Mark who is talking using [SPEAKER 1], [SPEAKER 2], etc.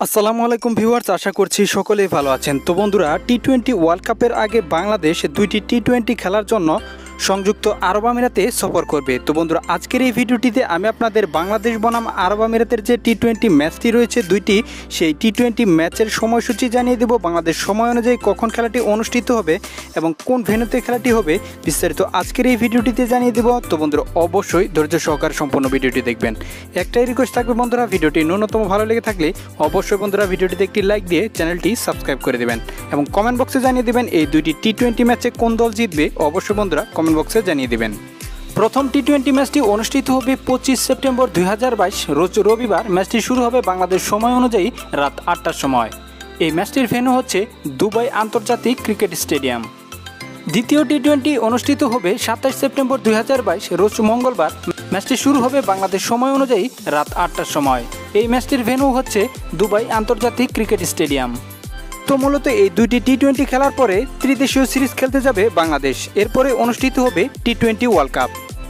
[SPEAKER 1] আসসালামু আলাইকুম ভিউয়ার্স, আশা করছি সকলেই ভালো আছেন। তো বন্ধুরা, টি-20 ওয়ার্ল্ড কাপের আগে বাংলাদেশ দুইটি টি-20 খেলার জন্য সংযুক্ত আরব আমিরাতে সফর করবে। তো বন্ধুরা, আজকের এই ভিডিওটিতে আমি আপনাদের বাংলাদেশ বনাম আরব আমিরাতের যে টি-20 ম্যাচটি রয়েছে দুইটি, সেই টি-20 ম্যাচের সময়সূচি জানিয়ে দেব, বাংলাদেশ সময় অনুযায়ী কখন খেলাটি অনুষ্ঠিত হবে এবং কোন ভেন্যুতে খেলাটি হবে বিস্তারিত আজকের এই ভিডিওটিতে জানিয়ে দেব। তো বন্ধুরা, অবশ্যই ধৈর্য সহকারে সম্পূর্ণ ভিডিওটি দেখবেন। একটাই রিকোয়েস্ট থাকবে বন্ধুরা, ভিডিওটি ন্যূনতম ভালো লেগে থাকলে অবশ্যই বন্ধুরা ভিডিওটিতে একটি লাইক দিয়ে চ্যানেলটি সাবস্ক্রাইব করে দেবেন এবং কমেন্ট বক্সে জানিয়ে দেবেন এই দুইটি টি-20 ম্যাচে কোন দল জিতবে। অবশ্যই বন্ধুরা কমেন্ট বক্সে জানিয়ে দেবেন। প্রথম টি-20 ম্যাচটি অনুষ্ঠিত হবে 25 সেপ্টেম্বর 2022 রোজ রবিবার। ম্যাচটি শুরু হবে বাংলাদেশ সময় অনুযায়ী রাত 8টার সময়। এই ম্যাচটির ভেন্যু হচ্ছে দুবাই আন্তর্জাতিক ক্রিকেট স্টেডিয়াম। দ্বিতীয় টি-20 অনুষ্ঠিত হবে 27 সেপ্টেম্বর 2022 রোজ মঙ্গলবার। ম্যাচটি শুরু হবে বাংলাদেশ সময় অনুযায়ী রাত 8টার সময়। এই ম্যাচটির ভেন্যু হচ্ছে দুবাই আন্তর্জাতিক ক্রিকেট স্টেডিয়াম। তো মূলত এই দুইটি টি-20 খেলার পরে ত্রিদেশীয় সিরিজ খেলতে যাবে বাংলাদেশ। এরপরে অনুষ্ঠিত হবে টি-20 ওয়ার্ল্ড কাপ।